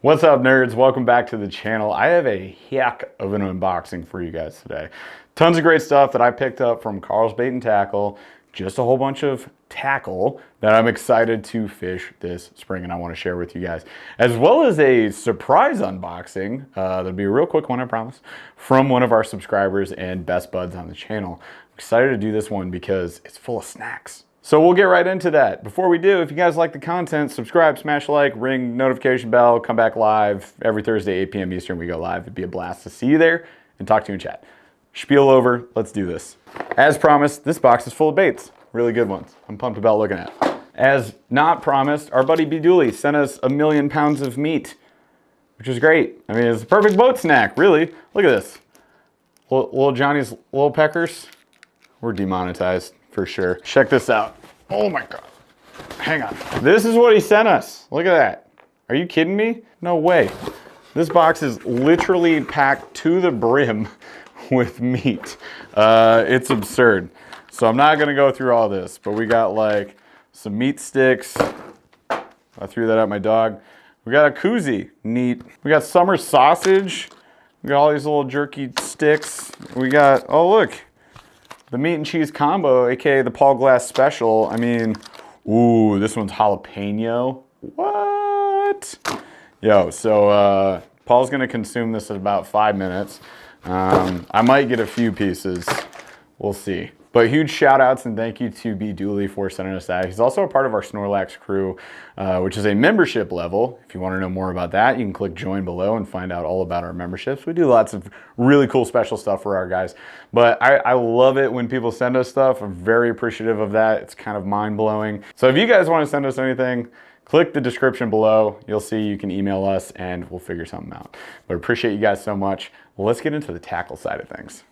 What's up, nerds? Welcome back to the channel. I have a heck of an unboxing for you guys today. Tons of great stuff that I picked up from Karl's Bait and Tackle. Just a whole bunch of tackle that I'm excited to fish this spring and I want to share with you guys. As well as a surprise unboxing, that'll be a real quick one, I promise, from one of our subscribers and best buds on the channel. I'm excited to do this one because it's full of snacks. So we'll get right into that. Before we do, if you guys like the content, subscribe, smash like, ring notification bell, come back live. Every Thursday, 8 p.m. Eastern, we go live. It'd be a blast to see you there and talk to you in chat. Spiel over, let's do this. As promised, this box is full of baits. Really good ones. I'm pumped about looking at. As not promised, our buddy B. sent us 1,000,000 pounds of meat, which is great. I mean, it's a perfect boat snack, really. Look at this. Little Johnny's little peckers. We're demonetized for sure. Check this out. Oh my God. Hang on. This is what he sent us. Look at that. Are you kidding me? No way. This box is literally packed to the brim with meat. It's absurd. So I'm not gonna go through all this, but we got like some meat sticks. I threw that at my dog. We got a koozie, neat. We got summer sausage. We got all these little jerky sticks. We got, oh look, the meat and cheese combo, AKA the Paul Glass special. I mean, ooh, this one's jalapeno. What? Yo, so Paul's gonna consume this in about 5 minutes. I might get a few pieces, we'll see. But huge shout outs and thank you to B. for sending us that. He's also a part of our Snorlax crew, which is a membership level. If you want to know more about that, you can click join below and find out all about our memberships. We do lots of really cool special stuff for our guys. But I love it when people send us stuff. I'm very appreciative of that. It's kind of mind blowing. So if you guys want to send us anything, click the description below. You'll see you can email us and we'll figure something out. But appreciate you guys so much. Well, let's get into the tackle side of things.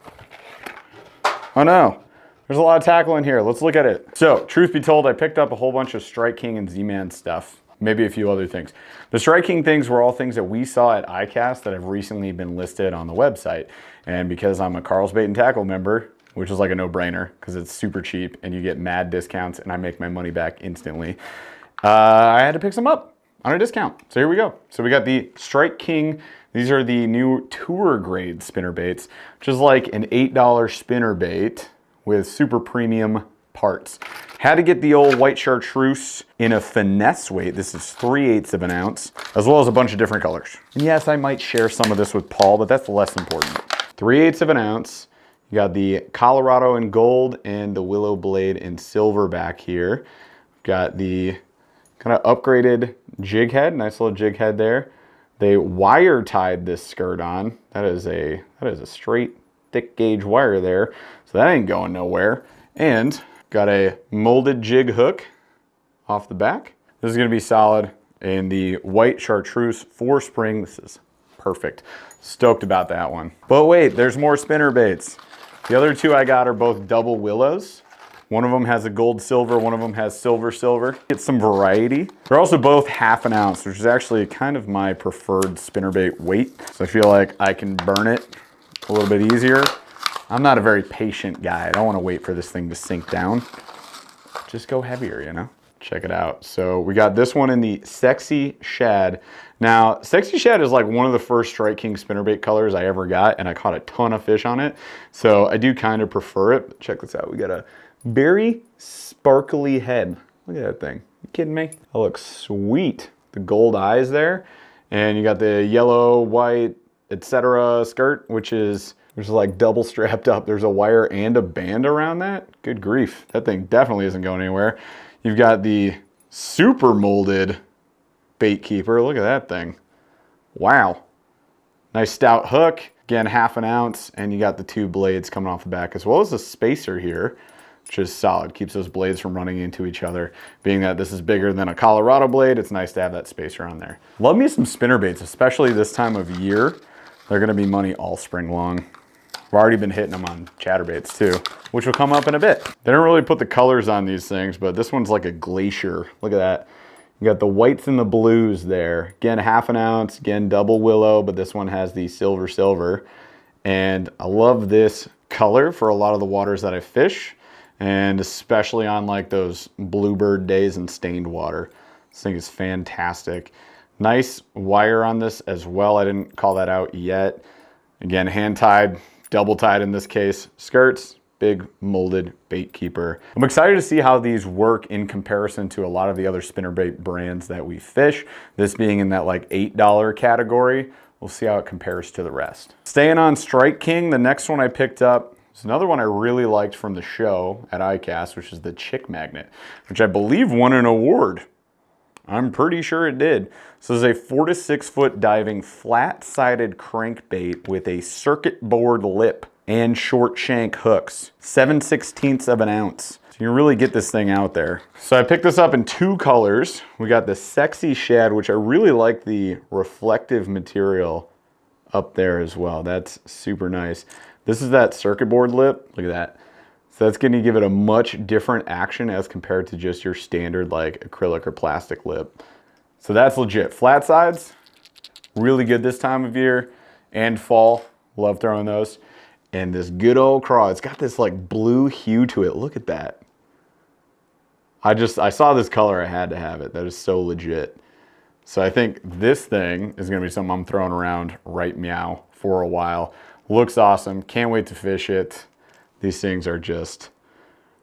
Oh no. There's a lot of tackle in here. Let's look at it. So, truth be told, I picked up a whole bunch of Strike King and Z-Man stuff. Maybe a few other things. The Strike King things were all things that we saw at ICAST that have recently been listed on the website. And because I'm a Karl's Bait and Tackle member, which is like a no-brainer because it's super cheap and you get mad discounts and I make my money back instantly, I had to pick some up on a discount. So here we go. So we got the Strike King. These are the new tour grade spinner baits, which is like an $8 spinner bait with super premium parts. Had to get the old white chartreuse in a finesse weight. This is 3/8 of an ounce, as well as a bunch of different colors. And yes, I might share some of this with Paul, but that's less important. 3/8 of an ounce. You got the Colorado in gold and the Willow Blade in silver back here. Got the kind of upgraded jig head, nice little jig head there. They wire tied this skirt on. That is a straight thick gauge wire there. So that ain't going nowhere. And got a molded jig hook off the back. This is gonna be solid. And the white chartreuse 4-spring, this is perfect. Stoked about that one. But wait, there's more spinner baits. The other two I got are both double willows. One of them has a gold silver, one of them has silver silver. Get some variety. They're also both 1/2 ounce, which is actually kind of my preferred spinnerbait weight. So I feel like I can burn it a little bit easier. I'm not a very patient guy. I don't want to wait for this thing to sink down. Just go heavier, you know? Check it out. So we got this one in the Sexy Shad. Now, Sexy Shad is like one of the first Strike King spinnerbait colors I ever got, and I caught a ton of fish on it. So I do kind of prefer it. But check this out. We got a very sparkly head. Look at that thing. You kidding me? That looks sweet. The gold eyes there. And you got the yellow, white, etc. skirt, which is like double strapped up. There's a wire and a band around that. Good grief. That thing definitely isn't going anywhere. You've got the super molded bait keeper. Look at that thing. Wow. Nice stout hook. Again, 1/2 ounce. And you got the 2 blades coming off the back, as well as a spacer here, which is solid. Keeps those blades from running into each other. Being that this is bigger than a Colorado blade, it's nice to have that spacer on there. Love me some spinner baits, especially this time of year. They're gonna be money all spring long. We've already been hitting them on chatterbaits too, which will come up in a bit. They don't really put the colors on these things, but this one's like a glacier. Look at that. You got the whites and the blues there. Again, 1/2 ounce, again, double willow, but this one has the silver silver. And I love this color for a lot of the waters that I fish, and especially on like those bluebird days and stained water. This thing is fantastic. Nice wire on this as well. I didn't call that out yet. Again, hand tied, double tied in this case. Skirts, big molded bait keeper. I'm excited to see how these work in comparison to a lot of the other spinnerbait brands that we fish. This being in that like $8 category. We'll see how it compares to the rest. Staying on Strike King, the next one I picked up is another one I really liked from the show at ICAST, which is the Chick Magnet, which I believe won an award. I'm pretty sure it did. So this is a 4 to 6 foot diving flat-sided crankbait with a circuit board lip and short shank hooks, 7/16 of an ounce. So you can really get this thing out there. So I picked this up in 2 colors. We got the Sexy Shad, which I really like the reflective material up there as well. That's super nice. This is that circuit board lip. Look at that. So that's gonna give it a much different action as compared to just your standard like acrylic or plastic lip. So that's legit. Flat sides, really good this time of year and fall. Love throwing those. And this good old craw, it's got this like blue hue to it. Look at that. I saw this color, I had to have it. That is so legit. So I think this thing is gonna be something I'm throwing around right meow for a while. Looks awesome, can't wait to fish it. These things are just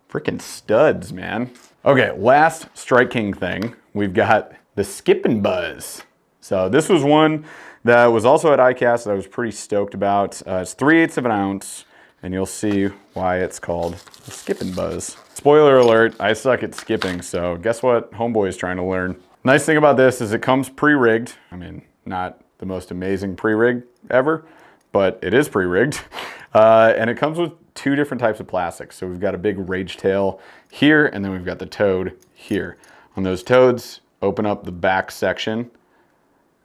freaking studs, man. Okay, last Strike King thing, we've got the Skippin' Buzz. So this was one that was also at ICAST that I was pretty stoked about. It's 3/8 of an ounce, and you'll see why it's called the Skippin' Buzz. Spoiler alert, I suck at skipping, so guess what Homeboy is trying to learn. Nice thing about this is it comes pre-rigged. I mean, not the most amazing pre-rig ever, but it is pre-rigged. And it comes with 2 different types of plastics. So we've got a big rage tail here, and then we've got the toad here. On those toads, open up the back section,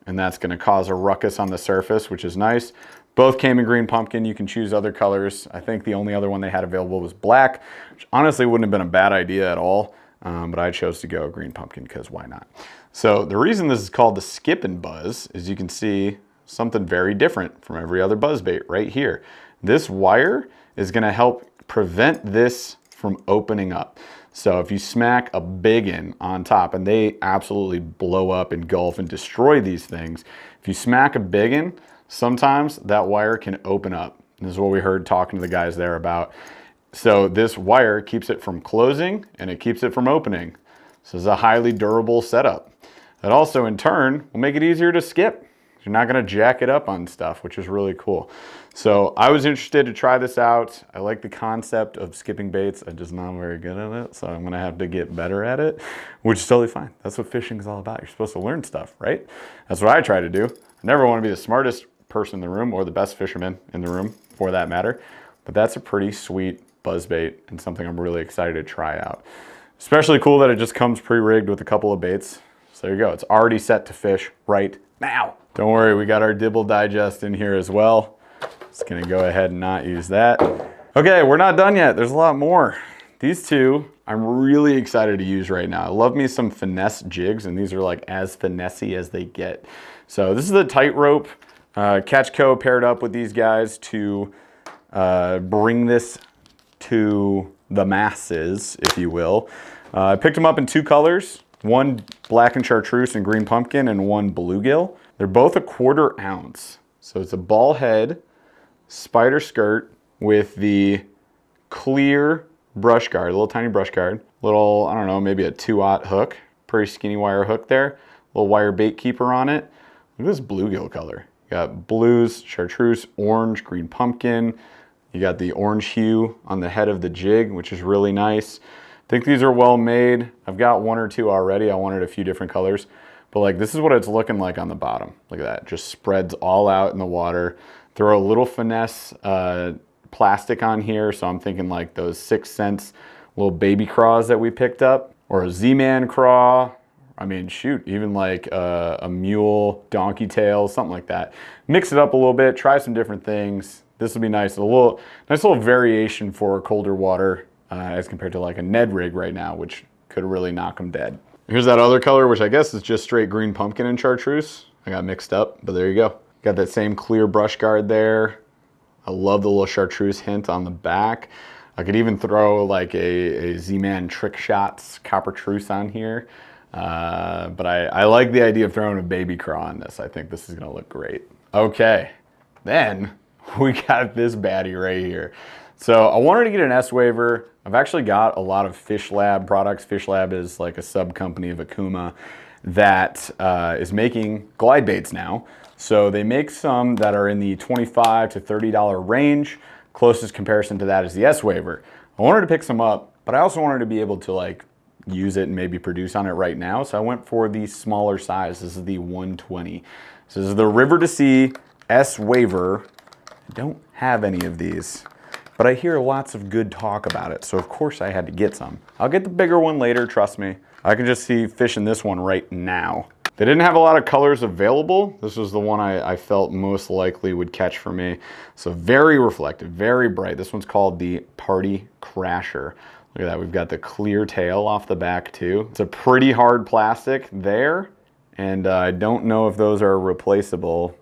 and that's gonna cause a ruckus on the surface, which is nice. Both came in green pumpkin. You can choose other colors. I think the only other one they had available was black, which honestly wouldn't have been a bad idea at all, but I chose to go green pumpkin because why not? So the reason this is called the Skippin' Buzz is you can see something very different from every other buzzbait right here. This wire is gonna help prevent this from opening up. So if you smack a biggin on top, and they absolutely blow up, engulf, and destroy these things. If you smack a biggin, sometimes that wire can open up. This is what we heard talking to the guys there about. So this wire keeps it from closing and it keeps it from opening. So it's a highly durable setup. That also in turn will make it easier to skip. You're not gonna jack it up on stuff, which is really cool. So I was interested to try this out. I like the concept of skipping baits. I'm just not very good at it, so I'm gonna have to get better at it, which is totally fine. That's what fishing is all about. You're supposed to learn stuff, right? That's what I try to do. I never wanna be the smartest person in the room or the best fisherman in the room for that matter, but that's a pretty sweet buzzbait and something I'm really excited to try out. Especially cool that it just comes pre-rigged with a couple of baits. So there you go, it's already set to fish right now. Don't worry, we got our Dibble Digest in here as well. Just gonna go ahead and not use that. Okay, we're not done yet, there's a lot more. These two, I'm really excited to use right now. I love me some Finesse Jigs, and these are like as finessey as they get. So this is the Tightrope. Catch Co paired up with these guys to bring this to the masses, if you will. I picked them up in 2 colors, one black and chartreuse and green pumpkin, and one bluegill. They're both a 1/4 ounce. So it's a ball head spider skirt with the clear brush guard, a little tiny brush guard, little, I don't know, maybe a 2/0 hook, pretty skinny wire hook there, little wire bait keeper on it. Look at this bluegill color. You got blues, chartreuse, orange, green pumpkin. You got the orange hue on the head of the jig, which is really nice. I think these are well made. I've got 1 or 2 already. I wanted a few different colors, but like this is what it's looking like on the bottom. Look at that, just spreads all out in the water. Throw a little Finesse plastic on here. So I'm thinking like those 6 cents little baby craws that we picked up, or a Z-Man craw. I mean, shoot, even like a mule, donkey tail, something like that. Mix it up a little bit, try some different things. This will be nice, nice little variation for colder water as compared to like a Ned rig right now, which could really knock them dead. Here's that other color, which I guess is just straight green pumpkin and chartreuse. I got mixed up, but there you go. Got that same clear brush guard there. I love the little chartreuse hint on the back. I could even throw like a Z-Man Trick Shots copper truce on here. But I like the idea of throwing a baby craw on this. I think this is gonna look great. Okay, then we got this baddie right here. So I wanted to get an S waiver. I've actually got a lot of Fish Lab products. Fish Lab is like a sub company of Akuma that is making glide baits now. So they make some that are in the $25 to $30 range. Closest comparison to that is the S waiver. I wanted to pick some up, but I also wanted to be able to like use it and maybe produce on it right now. So I went for the smaller size. This is the 120. So this is the River to Sea S waiver. I don't have any of these, but I hear lots of good talk about it. So of course I had to get some. I'll get the bigger one later, trust me. I can just see fishing this one right now. They didn't have a lot of colors available. This was the one I felt most likely would catch for me. So very reflective, very bright. This one's called the Party Crasher. Look at that, we've got the clear tail off the back too. It's a pretty hard plastic there, and I don't know if those are replaceable.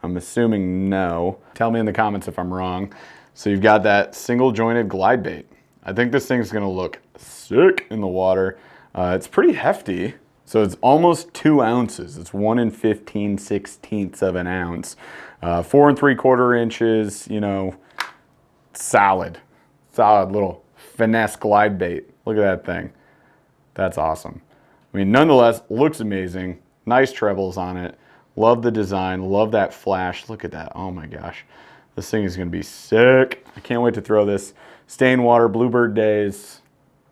I'm assuming no. Tell me in the comments if I'm wrong. So you've got that single jointed glide bait. I think this thing's gonna look sick in the water. It's pretty hefty. So it's almost 2 ounces. It's 1 15/16 of an ounce. 4 3/4 inches, you know, solid little finesse glide bait. Look at that thing. That's awesome. I mean, nonetheless, looks amazing. Nice trebles on it. Love the design, love that flash. Look at that, oh my gosh. This thing is gonna be sick. I can't wait to throw this. Stay in water, Bluebird days.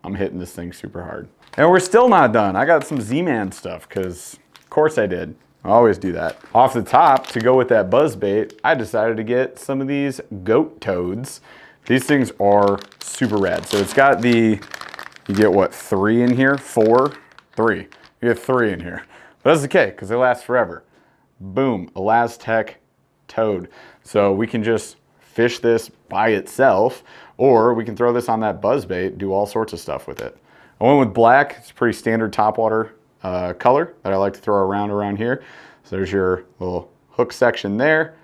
I'm hitting this thing super hard. And we're still not done. I got some Z-Man stuff, because of course I did. I always do that. Off the top, to go with that buzz bait, I decided to get some of these goat toads. These things are super rad. So it's got the, you get what, 3 in here? 4? 3. You get 3 in here. But that's okay, because they last forever. Boom, Elastec toad. So we can just fish this by itself, or we can throw this on that buzz bait, do all sorts of stuff with it. I went with black. It's a pretty standard topwater color that I like to throw around here. So there's your little hook section there.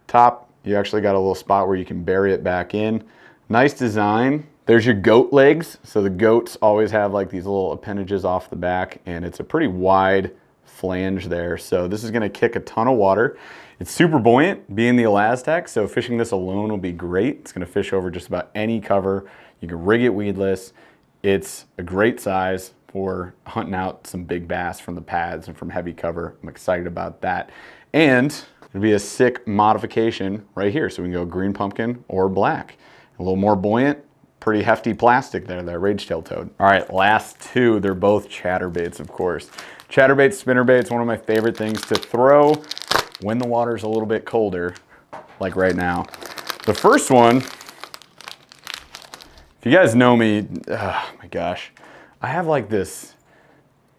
Top, you actually got a little spot where you can bury it back in. Nice design. There's your goat legs. So the goats always have like these little appendages off the back, and it's a pretty wide flange there. So this is gonna kick a ton of water. It's super buoyant, being the Elastec, so fishing this alone will be great. It's gonna fish over just about any cover. You can rig it weedless. It's a great size for hunting out some big bass from the pads and from heavy cover. I'm excited about that. And it'll be a sick modification right here. So we can go green pumpkin or black. A little more buoyant, pretty hefty plastic there, that rage-tailed toad. All right, last two, they're both chatterbaits, of course. Chatterbaits, spinnerbaits, one of my favorite things to throw when the water's a little bit colder, like right now. The first one, if you guys know me, oh my gosh, I have like this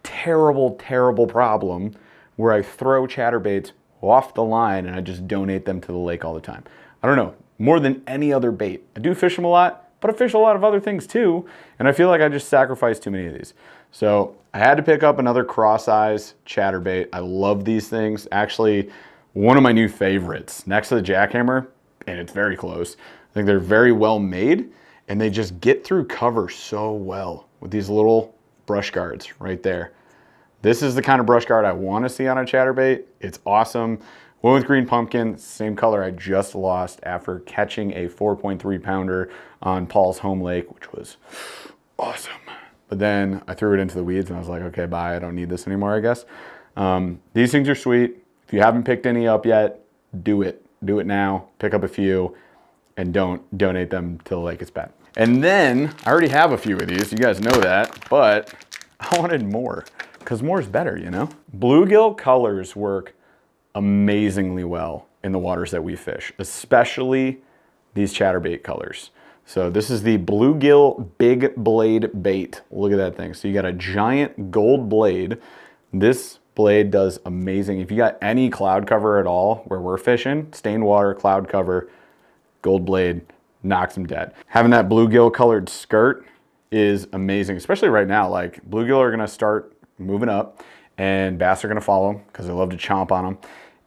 terrible problem where I throw chatterbaits off the line and I just donate them to the lake all the time. I don't know, more than any other bait. I do fish them a lot, but I fish a lot of other things too, and I feel like I just sacrifice too many of these. So I had to pick up another cross-eyes chatterbait. I love these things. Actually, one of my new favorites, next to the jackhammer, and it's very close. I think they're very well made, and they just get through cover so well with these little brush guards right there. This is the kind of brush guard I want to see on a chatterbait. It's awesome. Went with green pumpkin, same color I just lost after catching a 4.3 pounder on Paul's home lake, which was awesome. But then I threw it into the weeds and I was like, okay, bye, I don't need this anymore, I guess. These things are sweet. If you haven't picked any up yet, do it. Do it now, pick up a few, and don't donate them to the lake, it's bad. And then, I already have a few of these, you guys know that, but I wanted more, because more is better, you know? Bluegill colors work amazingly well in the waters that we fish, especially these chatterbait colors. So this is the Bluegill Big Blade Bait. Look at that thing. So you got a giant gold blade. This blade does amazing. If you got any cloud cover at all where we're fishing, stained water, cloud cover, gold blade, knocks them dead. Having that bluegill colored skirt is amazing, especially right now. Like, bluegill are gonna start moving up and bass are gonna follow them because they love to chomp on them,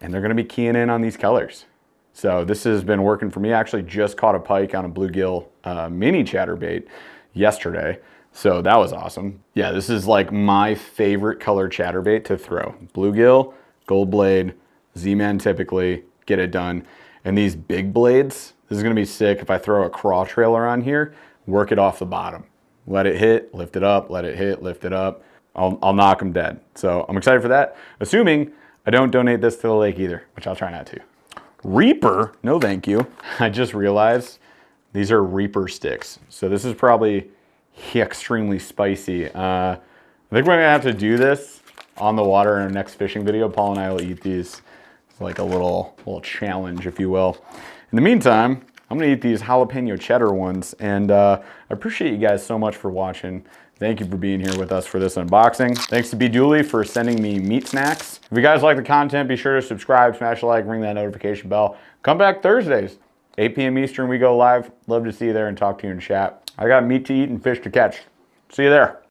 and they're gonna be keying in on these colors. So this has been working for me. I actually just caught a pike on a bluegill mini chatterbait yesterday. So that was awesome. Yeah, this is like my favorite color chatterbait to throw. Bluegill, gold blade, Z-Man typically, get it done. And these big blades, this is gonna be sick if I throw a craw trailer on here, work it off the bottom. Let it hit, lift it up, let it hit, lift it up. I'll knock them dead. So I'm excited for that, assuming I don't donate this to the lake either, which I'll try not to. Reaper, no thank you. I just realized these are Reaper sticks. So this is probably extremely spicy. I think we're gonna have to do this on the water in our next fishing video. Paul and I will eat these. It's like a little challenge, if you will. In the meantime, I'm gonna eat these jalapeno cheddar ones, and I appreciate you guys so much for watching. Thank you for being here with us for this unboxing. Thanks to B. for sending me meat snacks. If you guys like the content, be sure to subscribe, smash a like, ring that notification bell. Come back Thursdays, 8 p.m. Eastern, we go live. Love to see you there and talk to you in chat. I got meat to eat and fish to catch. See you there.